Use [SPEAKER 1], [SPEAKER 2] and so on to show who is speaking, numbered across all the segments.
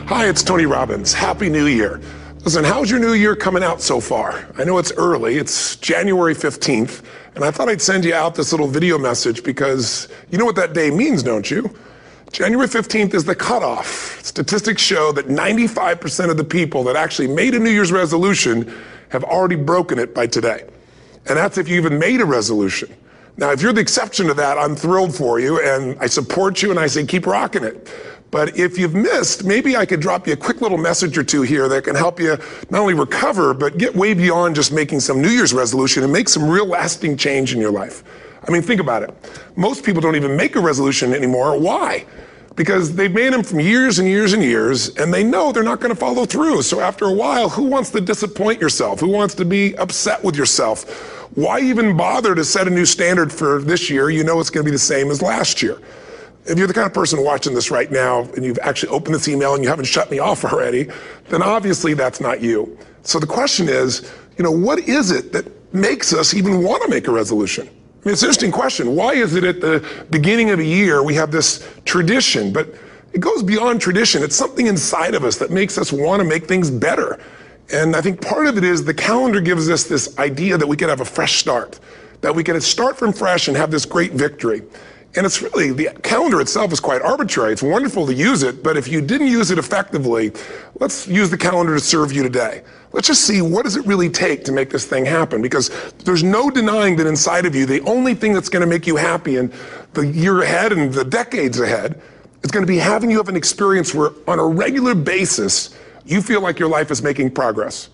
[SPEAKER 1] Hi, it's Tony Robbins. Happy New Year. Listen, how's your new year coming out so far? I know it's early, it's January 15th, and I thought I'd send you out this little video message because you know what that day means, don't you? January 15th is the cutoff. Statistics show that 95% of the people that actually made a New Year's resolution have already broken it by today. And that's if you even made a resolution. Now, if you're the exception to that, I'm thrilled for you, and I support you, and I say keep rocking it. But if you've missed, maybe I could drop you a quick little message or two here that can help you not only recover, but get way beyond just making some New Year's resolution and make some real lasting change in your life. I mean, think about it. Most people don't even make a resolution anymore. Why? Because they've made them from years and years and years, and they know they're not going to follow through. So after a while, who wants to disappoint yourself? Who wants to be upset with yourself? Why even bother to set a new standard for this year? You know it's going to be the same as last year. If you're the kind of person watching this right now and you've actually opened this email and you haven't shut me off already, then obviously that's not you. So the question is, what is it that makes us even want to make a resolution? I mean, it's an interesting question. Why is it at the beginning of a year we have this tradition? But it goes beyond tradition. It's something inside of us that makes us want to make things better. And I think part of it is the calendar gives us this idea that we can have a fresh start, that we can start from fresh and have this great victory. And it's really, the calendar itself is quite arbitrary. It's wonderful to use it, but if you didn't use it effectively, let's use the calendar to serve you today. Let's just see, what does it really take to make this thing happen? Because there's no denying that inside of you, the only thing that's going to make you happy in the year ahead and the decades ahead is going to be having you have an experience where on a regular basis, you feel like your life is making progress.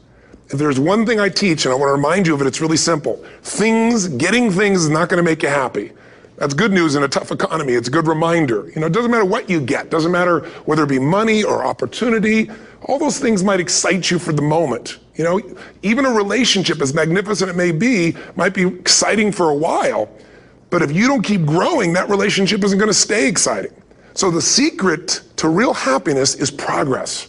[SPEAKER 1] If there's one thing I teach, and I want to remind you of it, it's really simple. Getting things is not going to make you happy. That's good news in a tough economy. It's a good reminder. It doesn't matter what you get. Doesn't matter whether it be money or opportunity. All those things might excite you for the moment. Even a relationship, as magnificent it may be, might be exciting for a while. But if you don't keep growing, that relationship isn't going to stay exciting. So the secret to real happiness is progress.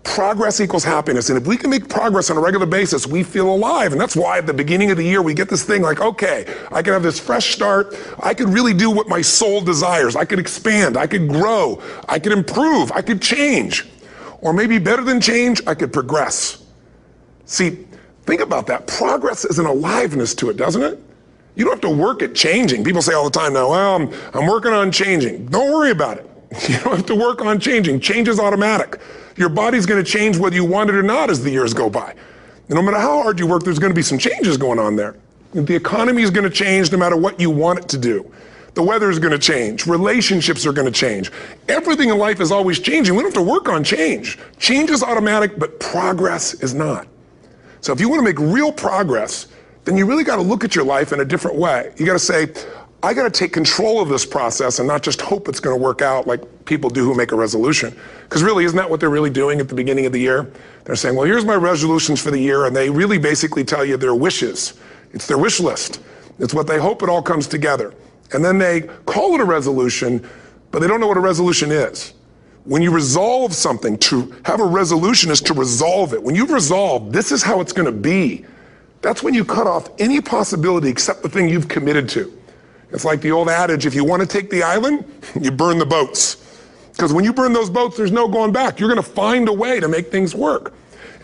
[SPEAKER 1] Progress equals happiness. And if we can make progress on a regular basis, we feel alive. And that's why at the beginning of the year, we get this thing like, okay, I can have this fresh start. I could really do what my soul desires. I could expand. I could grow. I could improve. I could change. Or maybe better than change, I could progress. See, think about that. Progress is an aliveness to it, doesn't it? You don't have to work at changing. People say all the time now, well, I'm working on changing. Don't worry about it. You don't have to work on changing. Change is automatic. Your body's going to change whether you want it or not as the years go by. And no matter how hard you work, there's going to be some changes going on there. The economy is going to change no matter what you want it to do. The weather is going to change. Relationships are going to change. Everything in life is always changing. We don't have to work on change. Change is automatic, but progress is not. So if you want to make real progress, then you really got to look at your life in a different way. You got to say, I got to take control of this process and not just hope it's going to work out like people do who make a resolution. Because really, isn't that what they're really doing at the beginning of the year? They're saying, well, here's my resolutions for the year, and they really basically tell you their wishes. It's their wish list. It's what they hope it all comes together. And then they call it a resolution, but they don't know what a resolution is. When you resolve something, to have a resolution is to resolve it. When you've resolved, this is how it's going to be. That's when you cut off any possibility except the thing you've committed to. It's like the old adage, if you want to take the island, you burn the boats. Because when you burn those boats, there's no going back. You're going to find a way to make things work.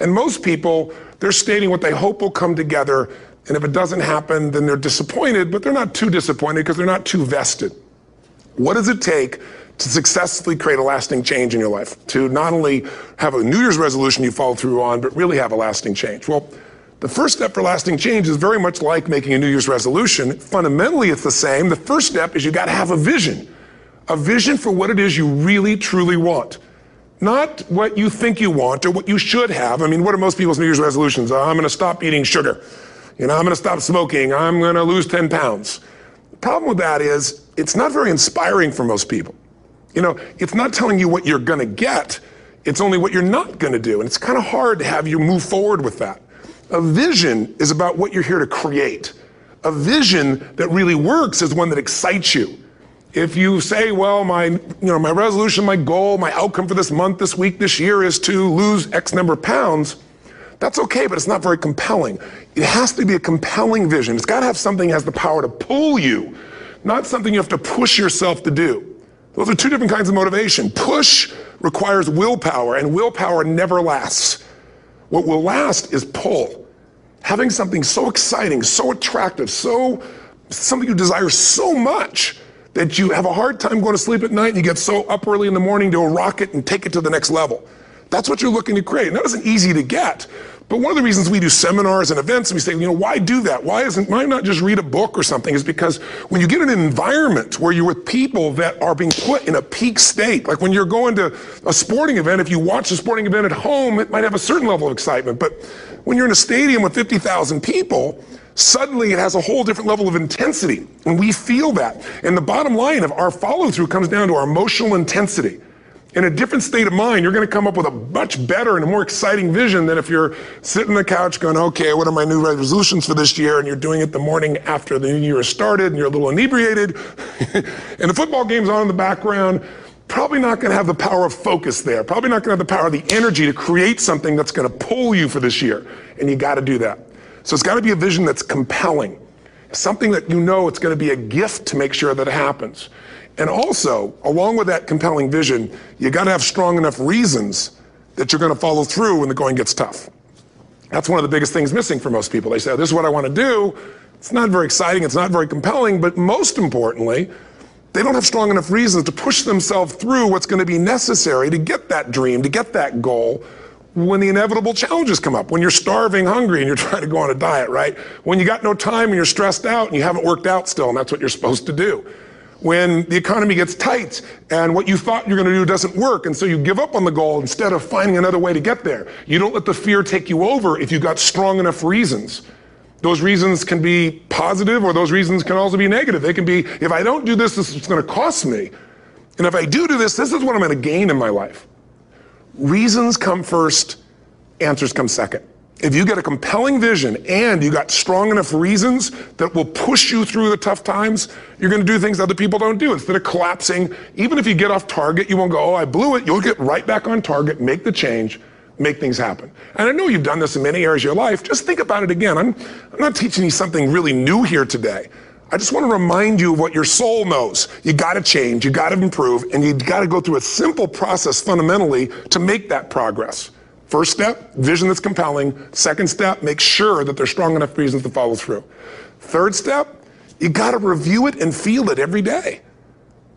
[SPEAKER 1] And most people, they're stating what they hope will come together. And if it doesn't happen, then they're disappointed, but they're not too disappointed because they're not too vested. What does it take to successfully create a lasting change in your life? To not only have a New Year's resolution you follow through on, but really have a lasting change? Well, the first step for lasting change is very much like making a New Year's resolution. Fundamentally, it's the same. The first step is you got to have a vision for what it is you really, truly want. Not what you think you want or what you should have. I mean, what are most people's New Year's resolutions? I'm going to stop eating sugar. I'm going to stop smoking. I'm going to lose 10 pounds. The problem with that is it's not very inspiring for most people. It's not telling you what you're going to get. It's only what you're not going to do. And it's kind of hard to have you move forward with that. A vision is about what you're here to create. A vision that really works is one that excites you. If you say, well, my resolution, my goal, my outcome for this month, this week, this year is to lose X number of pounds, that's okay, but it's not very compelling. It has to be a compelling vision. It's got to have something that has the power to pull you, not something you have to push yourself to do. Those are two different kinds of motivation. Push requires willpower, and willpower never lasts. What will last is pull. Having something so exciting, so attractive, something you desire so much that you have a hard time going to sleep at night and you get so up early in the morning to rock it and take it to the next level. That's what you're looking to create. And that isn't easy to get. But one of the reasons we do seminars and events and we say, why do that? Why not just read a book or something? Is because when you get in an environment where you're with people that are being put in a peak state, like when you're going to a sporting event, if you watch a sporting event at home, it might have a certain level of excitement. But when you're in a stadium with 50,000 people, suddenly it has a whole different level of intensity. And we feel that. And the bottom line of our follow-through comes down to our emotional intensity. In a different state of mind, you're going to come up with a much better and a more exciting vision than if you're sitting on the couch going, okay, what are my new resolutions for this year? And you're doing it the morning after the new year has started and you're a little inebriated and the football game's on in the background. Probably not going to have the power of focus there. Probably not going to have the power of the energy to create something that's going to pull you for this year. And you got to do that. So it's got to be a vision that's compelling. Something that it's going to be a gift to make sure that it happens. And also, along with that compelling vision, you got to have strong enough reasons that you're going to follow through when the going gets tough. That's one of the biggest things missing for most people. They say, this is what I want to do. It's not very exciting. It's not very compelling. But most importantly, they don't have strong enough reasons to push themselves through what's going to be necessary to get that dream, to get that goal, when the inevitable challenges come up, when you're starving, hungry, and you're trying to go on a diet, right? When you got no time and you're stressed out and you haven't worked out still, and that's what you're supposed to do. When the economy gets tight and what you thought you're going to do doesn't work, and so you give up on the goal instead of finding another way to get there. You don't let the fear take you over if you've got strong enough reasons. Those reasons can be positive, or those reasons can also be negative. They can be, if I don't do this, this is going to cost me. And if I do this, this is what I'm going to gain in my life. Reasons come first, answers come second. If you get a compelling vision and you got strong enough reasons that will push you through the tough times, you're going to do things other people don't do. Instead of collapsing, even if you get off target, you won't go, oh, I blew it. You'll get right back on target, make the change, make things happen. And I know you've done this in many areas of your life. Just think about it again. I'm not teaching you something really new here today. I just want to remind you of what your soul knows. You got to change, you got to improve, and you got to go through a simple process fundamentally to make that progress. First step, vision that's compelling. Second step, make sure that there's strong enough reasons to follow through. Third step, you got to review it and feel it every day.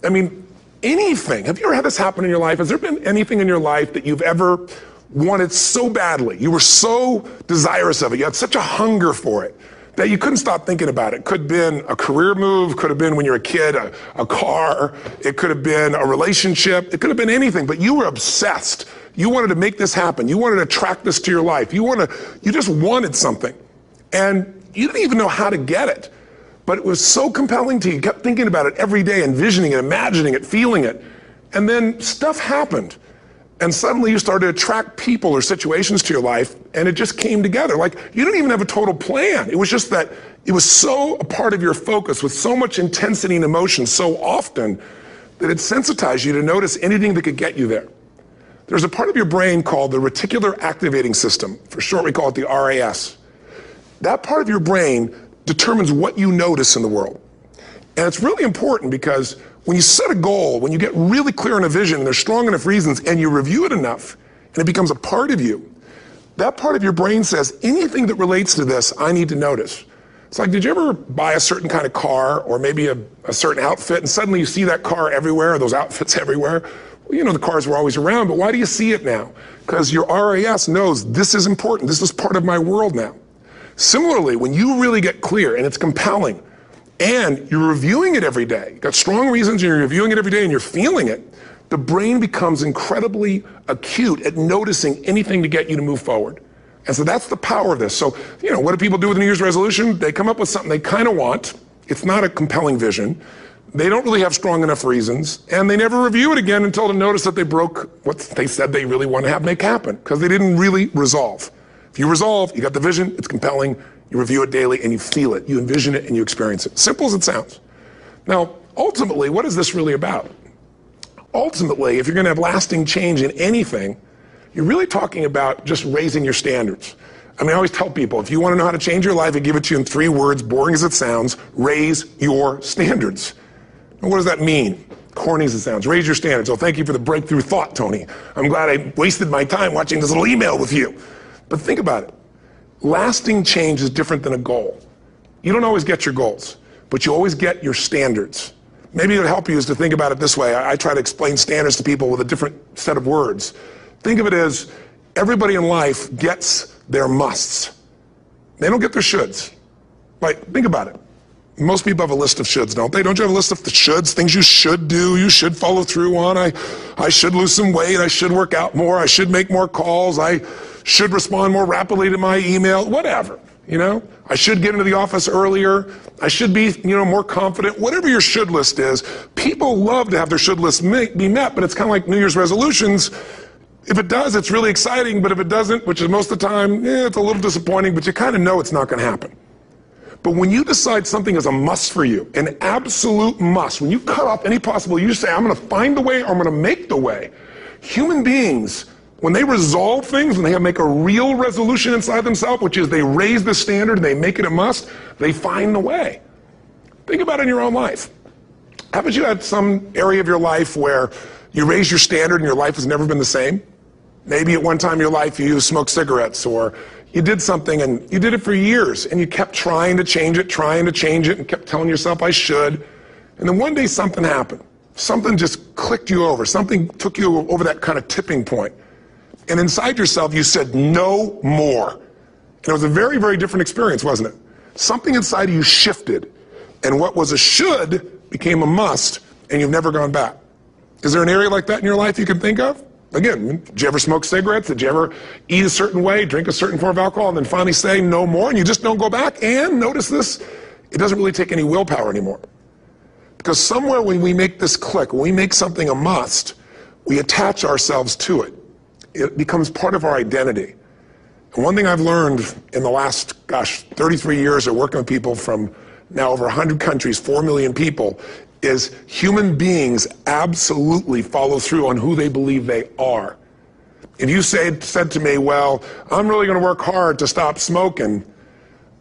[SPEAKER 1] I mean, anything. Have you ever had this happen in your life? Has there been anything in your life that you've ever wanted so badly? You were so desirous of it. You had such a hunger for it that you couldn't stop thinking about it. Could have been a career move, could have been when you were a kid, a car, it could have been a relationship, it could have been anything, but you were obsessed. You wanted to make this happen. You wanted to attract this to your life. You just wanted something. And you didn't even know how to get it. But it was so compelling to you. You kept thinking about it every day, envisioning it, imagining it, feeling it. And then stuff happened. And suddenly you started to attract people or situations to your life, and it just came together. Like, you didn't even have a total plan. It was just that it was so a part of your focus with so much intensity and emotion so often that it sensitized you to notice anything that could get you there. There's a part of your brain called the reticular activating system. For short, we call it the RAS. That part of your brain determines what you notice in the world. And it's really important because when you set a goal, when you get really clear on a vision, and there's strong enough reasons, and you review it enough, and it becomes a part of you, that part of your brain says, anything that relates to this, I need to notice. It's like, did you ever buy a certain kind of car, or maybe a certain outfit, and suddenly you see that car everywhere, or those outfits everywhere? Well, you know, the cars were always around, but why do you see it now? Because your RAS knows this is important, this is part of my world now. Similarly, when you really get clear, and it's compelling, and you're reviewing it every day, you've got strong reasons, and you're reviewing it every day, and you're feeling it, the brain becomes incredibly acute at noticing anything to get you to move forward. And so that's the power of this. So, you know, what do people do with a New Year's resolution? They come up with something they kind of want. It's not a compelling vision. They don't really have strong enough reasons, and they never review it again until they notice that they broke what they said they really want to have make happen, because they didn't really resolve. If you resolve, you got the vision, it's compelling, you review it daily, and you feel it, you envision it, and you experience it. Simple as it sounds. Now, ultimately, what is this really about? Ultimately, if you're going to have lasting change in anything, you're really talking about just raising your standards. I mean, I always tell people, if you want to know how to change your life, I give it to you in 3 words, boring as it sounds: raise your standards. And what does that mean? corny as it sounds. Raise your standards. Oh, thank you for the breakthrough thought, Tony. I'm glad I wasted my time watching this little email with you. But think about it. Lasting change is different than a goal. You don't always get your goals, but you always get your standards. Maybe it would help you is to think about it this way. I try to explain standards to people with a different set of words. Think of it as everybody in life gets their musts. They don't get their shoulds. Like, think about it. Most people have a list of shoulds, don't they? Don't you have a list of the shoulds, things you should do, you should follow through on? I should lose some weight, I should work out more, I should make more calls, I should respond more rapidly to my email, whatever, you know? I should get into the office earlier, I should be, more confident. Whatever your should list is, people love to have their should list be met, but it's kind of like New Year's resolutions. If it does, it's really exciting, but if it doesn't, which is most of the time, it's a little disappointing, but you kind of know it's not going to happen. But when you decide something is a must for you, an absolute must, when you cut off any possible, you say, I'm going to find the way or I'm going to make the way. Human beings, when they resolve things, when they make a real resolution inside themselves, which is they raise the standard and they make it a must, they find the way. Think about it in your own life. Haven't you had some area of your life where you raise your standard and your life has never been the same? Maybe at one time in your life you smoked cigarettes, or you did something and you did it for years and you kept trying to change it and kept telling yourself I should. And then one day something happened. Something just clicked you over. Something took you over that kind of tipping point. And inside yourself you said no more. And it was a very, very different experience, wasn't it? Something inside of you shifted. And what was a should became a must, and you've never gone back. Is there an area like that in your life you can think of? Again, did you ever smoke cigarettes? Did you ever eat a certain way, drink a certain form of alcohol, and then finally say no more, and you just don't go back? And notice this, it doesn't really take any willpower anymore. Because somewhere when we make this click, when we make something a must, we attach ourselves to it. It becomes part of our identity. And one thing I've learned in the last, 33 years of working with people from now over 100 countries, 4 million people, is human beings absolutely follow through on who they believe they are. If you said to me, well, I'm really going to work hard to stop smoking,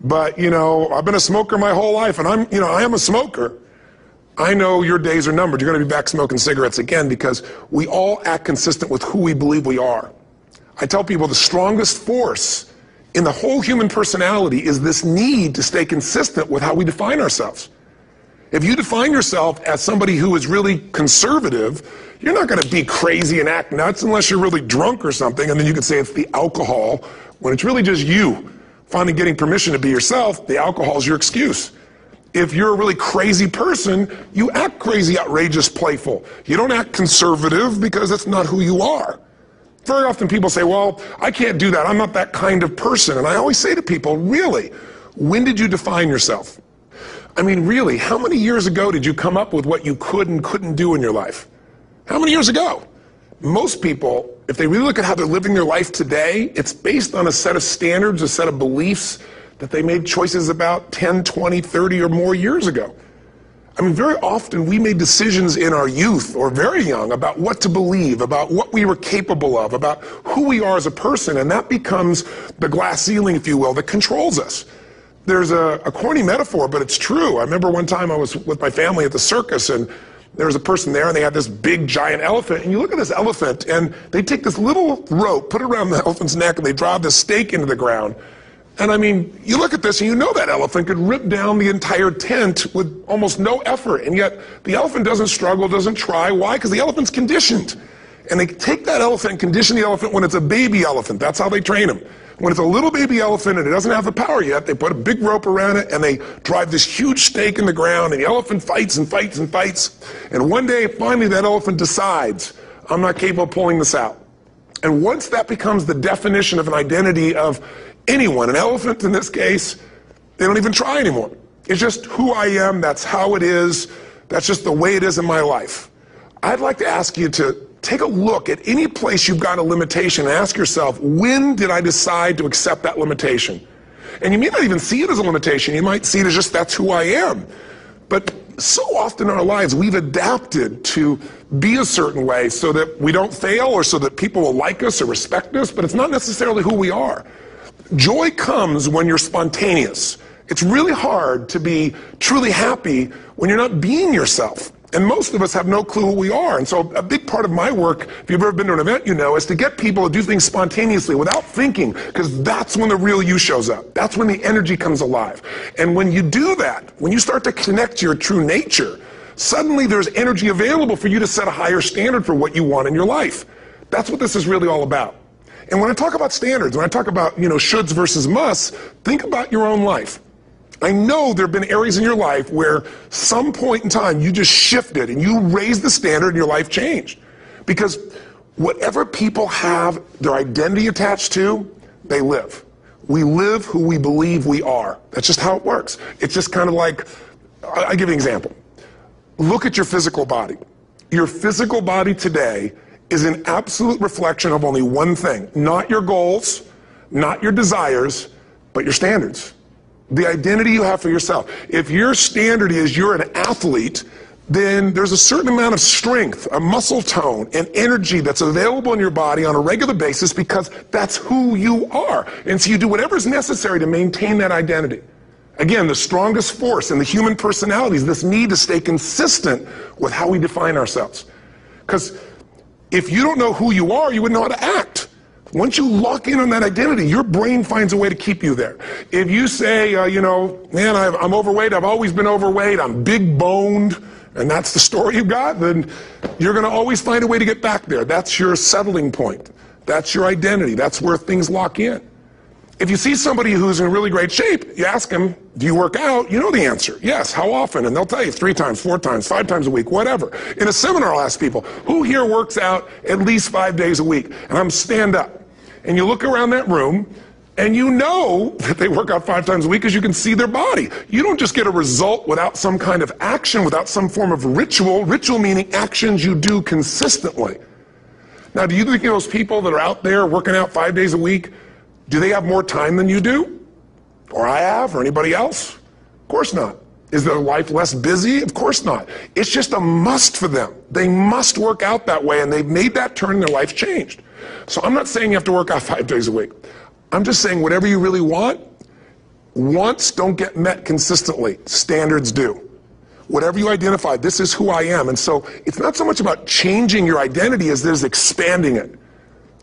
[SPEAKER 1] but, I've been a smoker my whole life, and I am a smoker. I know your days are numbered. You're going to be back smoking cigarettes again, because we all act consistent with who we believe we are. I tell people the strongest force in the whole human personality is this need to stay consistent with how we define ourselves. If you define yourself as somebody who is really conservative, you're not going to be crazy and act nuts unless you're really drunk or something, and then you can say it's the alcohol. When it's really just you finally getting permission to be yourself, the alcohol is your excuse. If you're a really crazy person, you act crazy, outrageous, playful. You don't act conservative because that's not who you are. Very often people say, well, I can't do that. I'm not that kind of person. And I always say to people, really, when did you define yourself? I mean, really, how many years ago did you come up with what you could and couldn't do in your life? How many years ago? Most people, if they really look at how they're living their life today, it's based on a set of standards, a set of beliefs that they made choices about 10, 20, 30 or more years ago. I mean, very often we made decisions in our youth or very young about what to believe, about what we were capable of, about who we are as a person, and that becomes the glass ceiling, if you will, that controls us. There's a corny metaphor, but it's true. I remember one time I was with my family at the circus, and there was a person there, and they had this big, giant elephant. And you look at this elephant, and they take this little rope, put it around the elephant's neck, and they drive this stake into the ground. And I mean, you look at this, and you know that elephant could rip down the entire tent with almost no effort. And yet, the elephant doesn't struggle, doesn't try. Why? Because the elephant's conditioned. And they take that elephant and condition the elephant when it's a baby elephant. That's how they train them. When it's a little baby elephant and it doesn't have the power yet, they put a big rope around it and they drive this huge stake in the ground, and the elephant fights and fights and fights. And one day, finally, that elephant decides, I'm not capable of pulling this out. And once that becomes the definition of an identity of anyone, an elephant in this case, they don't even try anymore. It's just who I am, that's how it is, that's just the way it is in my life. I'd like to ask you to take a look at any place you've got a limitation and ask yourself, when did I decide to accept that limitation? And you may not even see it as a limitation. You might see it as just that's who I am. But so often in our lives, we've adapted to be a certain way so that we don't fail or so that people will like us or respect us, but it's not necessarily who we are. Joy comes when you're spontaneous. It's really hard to be truly happy when you're not being yourself. And most of us have no clue who we are. And so a big part of my work, if you've ever been to an event, you know, is to get people to do things spontaneously without thinking, because that's when the real you shows up. That's when the energy comes alive. And when you do that, when you start to connect to your true nature, suddenly there's energy available for you to set a higher standard for what you want in your life. That's what this is really all about. And when I talk about standards, when I talk about, you know, shoulds versus musts, think about your own life. I know there have been areas in your life where some point in time you just shifted and you raised the standard and your life changed. Because whatever people have their identity attached to, they live. We live who we believe we are. That's just how it works. It's just kind of like, I'll give you an example. Look at your physical body. Your physical body today is an absolute reflection of only one thing. Not your goals, not your desires, but your standards. The identity you have for yourself. If your standard is you're an athlete, then there's a certain amount of strength, a muscle tone, and energy that's available in your body on a regular basis because that's who you are. And so you do whatever's necessary to maintain that identity. Again, the strongest force in the human personality is this need to stay consistent with how we define ourselves. Because if you don't know who you are, you wouldn't know how to act. Once you lock in on that identity, your brain finds a way to keep you there. If you say, you know, man, I'm overweight, I've always been overweight, I'm big boned, and that's the story you got, then you're going to always find a way to get back there. That's your settling point. That's your identity. That's where things lock in. If you see somebody who's in really great shape, you ask them, do you work out? You know the answer. Yes. How often? And they'll tell you 3 times, 4 times, 5 times a week, whatever. In a seminar, I'll ask people, who here works out at least 5 days a week? And I'm stand up. And you look around that room, and you know that they work out 5 times a week because you can see their body. You don't just get a result without some kind of action, without some form of ritual. Ritual meaning actions you do consistently. Now, do you think those people that are out there working out 5 days a week, do they have more time than you do? Or I have, or anybody else? Of course not. Is their life less busy? Of course not. It's just a must for them. They must work out that way, and they've made that turn and their life's changed. So I'm not saying you have to work out 5 days a week. I'm just saying whatever you really want, wants don't get met consistently. Standards do. Whatever you identify, this is who I am. And so it's not so much about changing your identity as it is expanding it.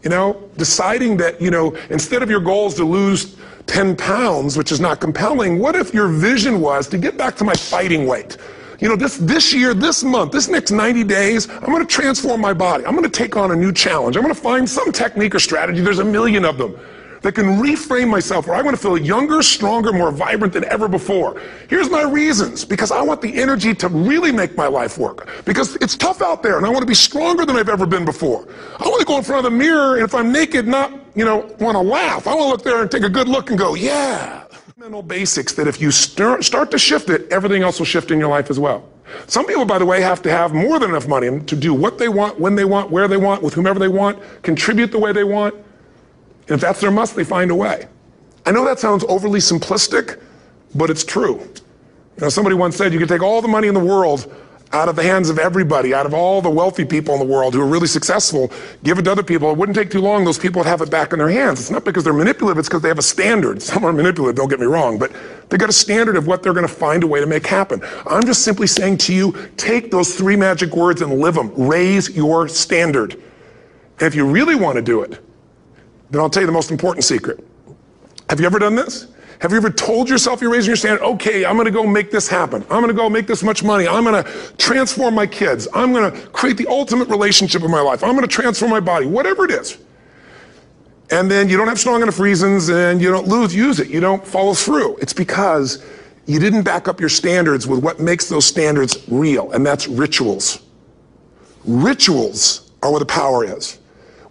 [SPEAKER 1] You know, deciding that, you know, instead of your goal is to lose 10 pounds, which is not compelling, what if your vision was to get back to my fighting weight? You know, this year, this month, this next 90 days, I'm going to transform my body. I'm going to take on a new challenge. I'm going to find some technique or strategy, there's a million of them, that can reframe myself where I want to feel younger, stronger, more vibrant than ever before. Here's my reasons. Because I want the energy to really make my life work. Because it's tough out there, and I want to be stronger than I've ever been before. I want to go in front of the mirror, and if I'm naked, not, you know, want to laugh. I want to look there and take a good look and go, yeah. Mental basics that if you start to shift it, everything else will shift in your life as well. Some people, by the way, have to have more than enough money to do what they want, when they want, where they want, with whomever they want, contribute the way they want. And if that's their must, they find a way. I know that sounds overly simplistic, but it's true. You know, somebody once said you could take all the money in the world out of the hands of everybody, out of all the wealthy people in the world who are really successful, give it to other people. It wouldn't take too long, those people would have it back in their hands. It's not because they're manipulative, it's because they have a standard. Some are manipulative, don't get me wrong, but they've got a standard of what they're going to find a way to make happen. I'm just simply saying to you, take those 3 magic words and live them. Raise your standard. And if you really want to do it, then I'll tell you the most important secret. Have you ever done this? Have you ever told yourself you're raising your standard? Okay, I'm going to go make this happen. I'm going to go make this much money. I'm going to transform my kids. I'm going to create the ultimate relationship in my life. I'm going to transform my body, whatever it is. And then you don't have strong enough reasons and you don't use it. You don't follow through. It's because you didn't back up your standards with what makes those standards real, and that's rituals. Rituals are where the power is.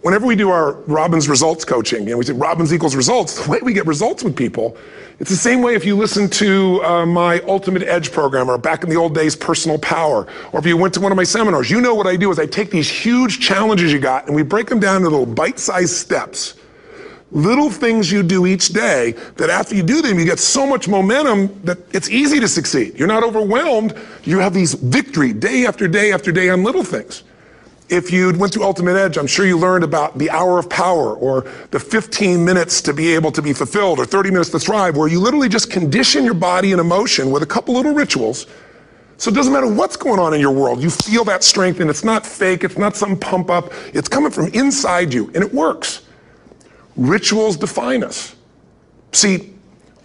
[SPEAKER 1] Whenever we do our Robbins results coaching, and we say Robbins equals results, the way we get results with people, it's the same way if you listen to my Ultimate Edge program, or back in the old days, Personal Power, or if you went to one of my seminars. You know what I do is I take these huge challenges you got and we break them down into little bite-sized steps. Little things you do each day that after you do them, you get so much momentum that it's easy to succeed. You're not overwhelmed. You have these victory day after day after day on little things. If you went through Ultimate Edge, I'm sure you learned about the hour of power, or the 15 minutes to be able to be fulfilled, or 30 minutes to thrive, where you literally just condition your body and emotion with a couple little rituals So it doesn't matter what's going on in your world, you feel that strength, and it's not fake, it's not some pump up, it's coming from inside you, and it works. Rituals define us. See,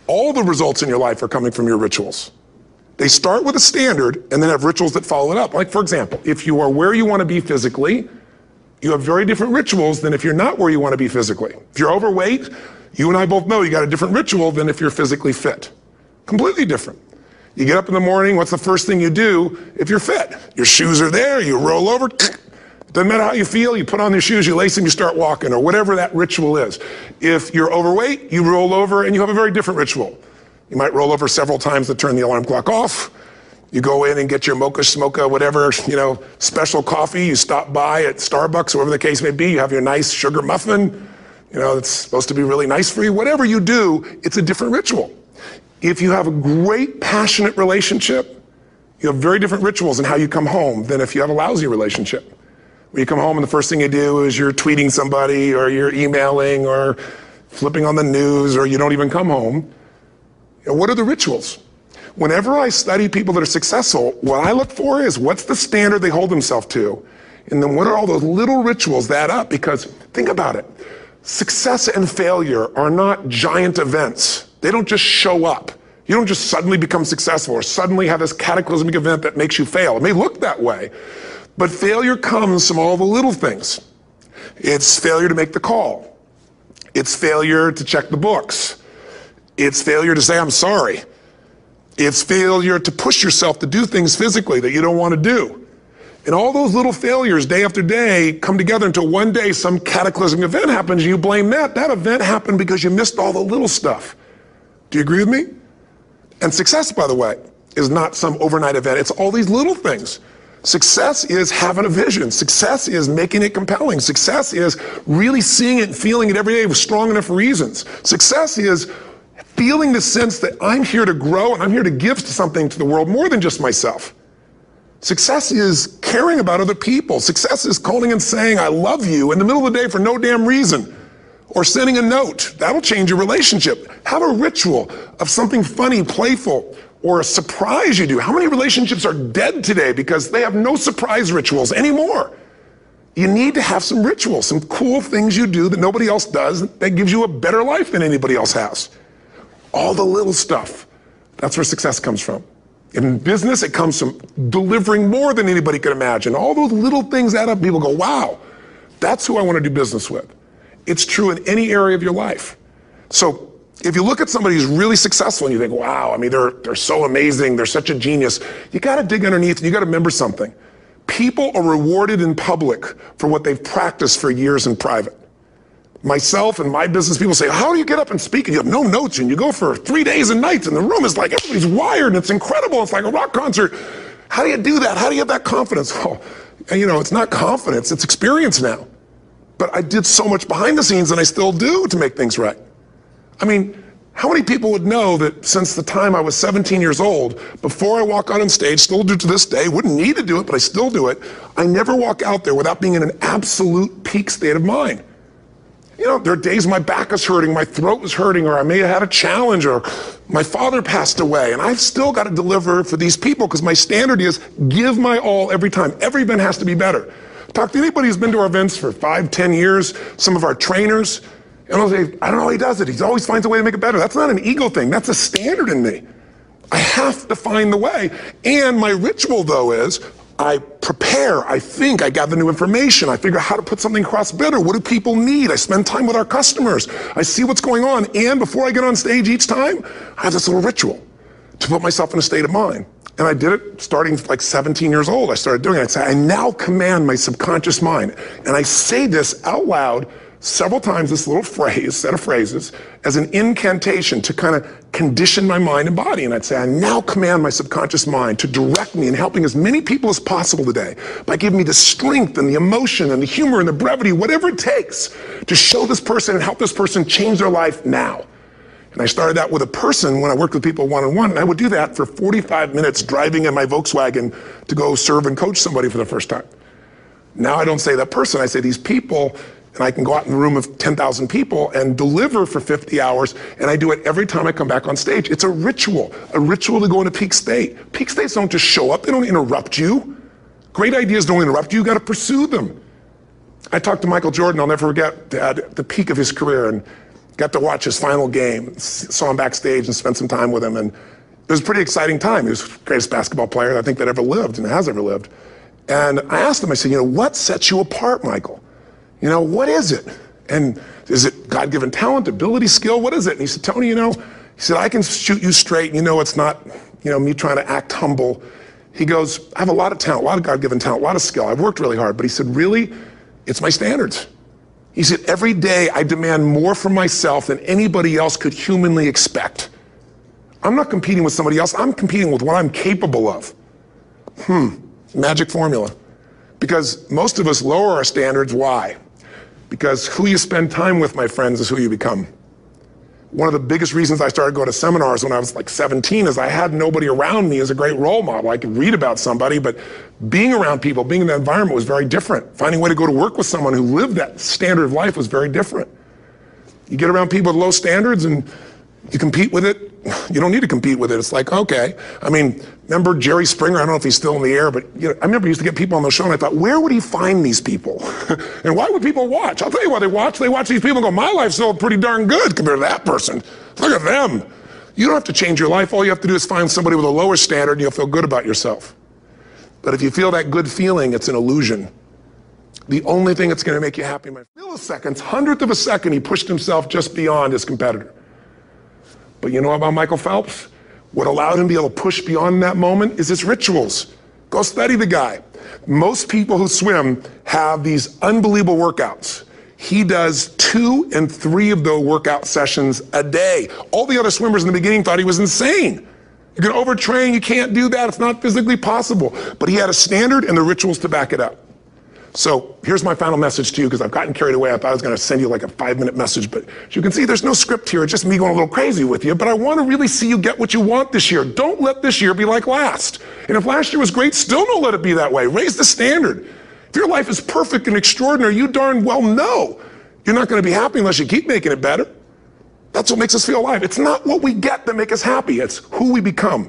[SPEAKER 1] all the results in your life are coming from your rituals. They start with a standard and then have rituals that follow it up. Like, for example, if you are where you want to be physically, you have very different rituals than if you're not where you want to be physically. If you're overweight, you and I both know you got a different ritual than if you're physically fit. Completely different. You get up in the morning, what's the first thing you do if you're fit? Your shoes are there, you roll over, doesn't matter how you feel, you put on your shoes, you lace them, you start walking, or whatever that ritual is. If you're overweight, you roll over and you have a very different ritual. You might roll over several times to turn the alarm clock off. You go in and get your mocha smocha, whatever, special coffee. You stop by at Starbucks, whatever the case may be. You have your nice sugar muffin, that's supposed to be really nice for you. Whatever you do, it's a different ritual. If you have a great, passionate relationship, you have very different rituals in how you come home than if you have a lousy relationship. When you come home and the first thing you do is you're tweeting somebody or you're emailing or flipping on the news or you don't even come home. What are the rituals? Whenever I study people that are successful, what I look for is what's the standard they hold themselves to? And then what are all those little rituals that add up? Because think about it. Success and failure are not giant events. They don't just show up. You don't just suddenly become successful or suddenly have this cataclysmic event that makes you fail. It may look that way, but failure comes from all the little things. It's failure to make the call. It's failure to check the books. It's failure to say, I'm sorry. It's failure to push yourself to do things physically that you don't want to do. And all those little failures day after day come together until one day some cataclysmic event happens and you blame that. That event happened because you missed all the little stuff. Do you agree with me? And success, by the way, is not some overnight event. It's all these little things. Success is having a vision. Success is making it compelling. Success is really seeing it and feeling it every day with strong enough reasons. Success is feeling the sense that I'm here to grow and I'm here to give something to the world more than just myself. Success is caring about other people. Success is calling and saying, I love you in the middle of the day for no damn reason. Or sending a note. That'll change your relationship. Have a ritual of something funny, playful, or a surprise you do. How many relationships are dead today because they have no surprise rituals anymore? You need to have some rituals, some cool things you do that nobody else does that gives you a better life than anybody else has. All the little stuff. That's where success comes from. In business, it comes from delivering more than anybody could imagine. All those little things add up. People go, wow, that's who I want to do business with. It's true in any area of your life. So if you look at somebody who's really successful and you think, wow, they're so amazing, they're such a genius, you gotta dig underneath and you gotta remember something. People are rewarded in public for what they've practiced for years in private. Myself and my business people say, how do you get up and speak and you have no notes and you go for 3 days and nights and the room is like, everybody's wired and it's incredible, it's like a rock concert. How do you do that? How do you have that confidence? Well, it's not confidence, it's experience now. But I did so much behind the scenes and I still do to make things right. How many people would know that since the time I was 17 years old, before I walk out on stage, still do to this day, wouldn't need to do it, but I still do it, I never walk out there without being in an absolute peak state of mind. There are days my back is hurting, my throat is hurting, or I may have had a challenge, or my father passed away, and I've still got to deliver for these people because my standard is give my all every time. Every event has to be better. Talk to anybody who's been to our events for 5, 10 years, some of our trainers, and I'll say, I don't know how he does it. He always finds a way to make it better. That's not an ego thing. That's a standard in me. I have to find the way. And my ritual, though, is I prepare, I think, I gather new information, I figure out how to put something across better. What do people need? I spend time with our customers. I see what's going on. And before I get on stage each time, I have this little ritual to put myself in a state of mind. And I did it starting like 17 years old. I started doing it. I'd say, I now command my subconscious mind. And I say this out loud several times, this little phrase, set of phrases, as an incantation to kind of condition my mind and body. And I'd say, I now command my subconscious mind to direct me in helping as many people as possible today by giving me the strength and the emotion and the humor and the brevity, whatever it takes to show this person and help this person change their life now. And I started that with a person when I worked with people one-on-one, and I would do that for 45 minutes driving in my Volkswagen to go serve and coach somebody for the first time. Now I don't say that person, I say these people, and I can go out in a room of 10,000 people and deliver for 50 hours, and I do it every time I come back on stage. It's a ritual to go into peak state. Peak states don't just show up, they don't interrupt you. Great ideas don't interrupt you, you gotta pursue them. I talked to Michael Jordan, I'll never forget, at the peak of his career, and got to watch his final game, saw him backstage and spent some time with him, and it was a pretty exciting time. He was the greatest basketball player I think that ever lived and has ever lived. And I asked him, I said, what sets you apart, Michael? What is it? And is it God-given talent, ability, skill? What is it? And he said, Tony, he said, I can shoot you straight. It's not, me trying to act humble. He goes, I have a lot of talent, a lot of God-given talent, a lot of skill. I've worked really hard. But he said, really, it's my standards. He said, every day I demand more from myself than anybody else could humanly expect. I'm not competing with somebody else. I'm competing with what I'm capable of. Magic formula. Because most of us lower our standards. Why? Because who you spend time with, my friends, is who you become. One of the biggest reasons I started going to seminars when I was like 17 is I had nobody around me as a great role model. I could read about somebody, but being around people, being in that environment was very different. Finding a way to go to work with someone who lived that standard of life was very different. You get around people with low standards and you compete with it. You don't need to compete with it. It's like, okay. Remember Jerry Springer? I don't know if he's still in the air, but I remember he used to get people on the show and I thought, where would he find these people? And why would people watch? I'll tell you why they watch. They watch these people and go, my life's still pretty darn good compared to that person. Look at them. You don't have to change your life. All you have to do is find somebody with a lower standard and you'll feel good about yourself. But if you feel that good feeling, it's an illusion. The only thing that's going to make you happy, my milliseconds, hundredth of a second, he pushed himself just beyond his competitor. But you know about Michael Phelps? What allowed him to be able to push beyond that moment is his rituals. Go study the guy. Most people who swim have these unbelievable workouts. He does 2 and 3 of those workout sessions a day. All the other swimmers in the beginning thought he was insane. You're gonna overtrain, you can't do that, it's not physically possible. But he had a standard and the rituals to back it up. So here's my final message to you, because I've gotten carried away. I thought I was going to send you like a 5-minute message, but as you can see, there's no script here. It's just me going a little crazy with you, but I want to really see you get what you want this year. Don't let this year be like last. And if last year was great, still don't let it be that way. Raise the standard. If your life is perfect and extraordinary, you darn well know you're not going to be happy unless you keep making it better. That's what makes us feel alive. It's not what we get that makes us happy. It's who we become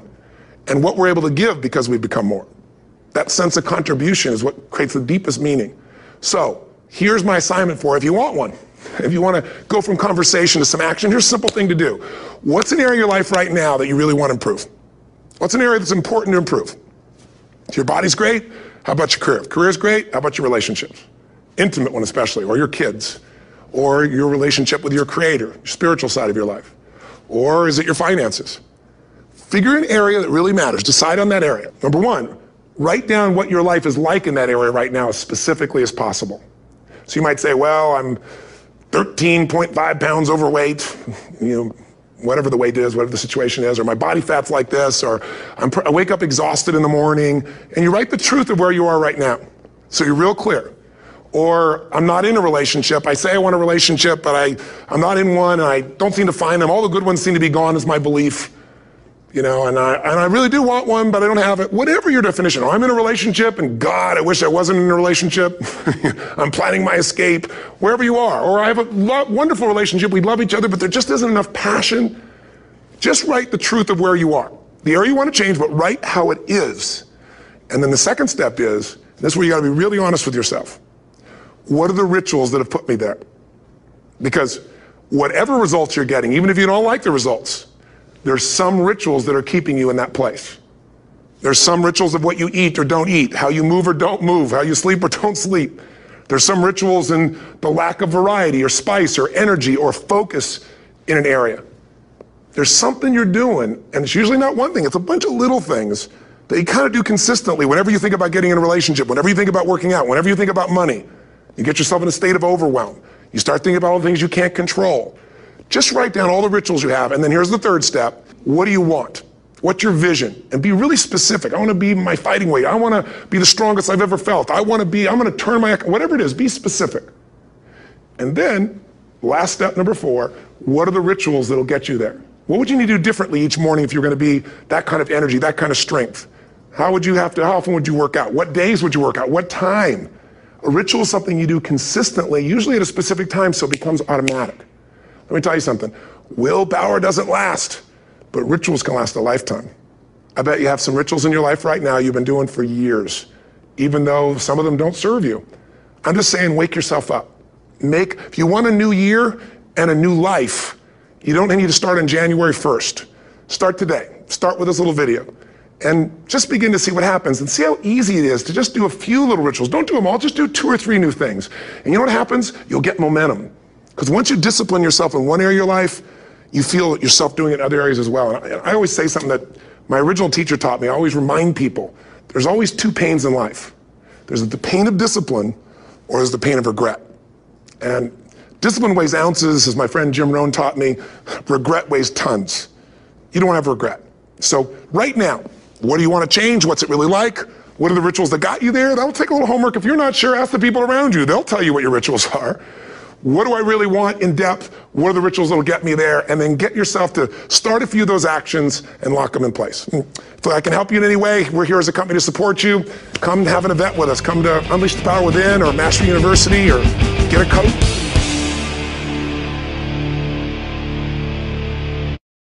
[SPEAKER 1] and what we're able to give because we become more. That sense of contribution is what creates the deepest meaning. So here's my assignment for you if you want one. If you want to go from conversation to some action, here's a simple thing to do. What's an area of your life right now that you really want to improve? What's an area that's important to improve? If your body's great, how about your career? If career's great, how about your relationships? Intimate one especially, or your kids, or your relationship with your creator, your spiritual side of your life. Or is it your finances? Figure an area that really matters. Decide on that area. Number one, write down what your life is like in that area right now as specifically as possible. So you might say, well, I'm 13.5 pounds overweight, whatever the weight is, whatever the situation is, or my body fat's like this, or I wake up exhausted in the morning, and you write the truth of where you are right now. So you're real clear. Or I'm not in a relationship. I say I want a relationship, but I'm not in one, and I don't seem to find them. All the good ones seem to be gone is my belief. And I really do want one, but I don't have it. Whatever your definition. Or I'm in a relationship, and God, I wish I wasn't in a relationship. I'm planning my escape, wherever you are. Or I have a wonderful relationship, we love each other, but there just isn't enough passion. Just write the truth of where you are. The area you want to change, but write how it is. And then the second step is, this is where you got to be really honest with yourself. What are the rituals that have put me there? Because whatever results you're getting, even if you don't like the results, there's some rituals that are keeping you in that place. There's some rituals of what you eat or don't eat, how you move or don't move, how you sleep or don't sleep. There's some rituals in the lack of variety or spice or energy or focus in an area. There's something you're doing, and it's usually not one thing, it's a bunch of little things that you kind of do consistently whenever you think about getting in a relationship, whenever you think about working out, whenever you think about money. You get yourself in a state of overwhelm. You start thinking about all the things you can't control. Just write down all the rituals you have, and then here's the third step. What do you want? What's your vision? And be really specific. I want to be my fighting weight. I want to be the strongest I've ever felt. I'm going to turn my, whatever it is, be specific. And then, last step number 4, what are the rituals that'll get you there? What would you need to do differently each morning if you're going to be that kind of energy, that kind of strength? How often would you work out? What days would you work out? What time? A ritual is something you do consistently, usually at a specific time, so it becomes automatic. Let me tell you something. Willpower doesn't last, but rituals can last a lifetime. I bet you have some rituals in your life right now you've been doing for years, even though some of them don't serve you. I'm just saying, wake yourself up. If you want a new year and a new life, you don't need to start on January 1st. Start today. Start with this little video. And just begin to see what happens and see how easy it is to just do a few little rituals. Don't do them all, just do 2 or 3 new things. And you know what happens? You'll get momentum. Because once you discipline yourself in one area of your life, you feel yourself doing it in other areas as well. And I always say something that my original teacher taught me. I always remind people, there's always 2 pains in life. There's the pain of discipline, or there's the pain of regret. And discipline weighs ounces, as my friend Jim Rohn taught me. Regret weighs tons. You don't have regret. So right now, what do you want to change? What's it really like? What are the rituals that got you there? That'll take a little homework. If you're not sure, ask the people around you. They'll tell you what your rituals are. What do I really want in depth? What are the rituals that will get me there? And then get yourself to start a few of those actions and lock them in place. If I can help you in any way, we're here as a company to support you. Come have an event with us. Come to Unleash the Power Within or Mastery University or get a coach.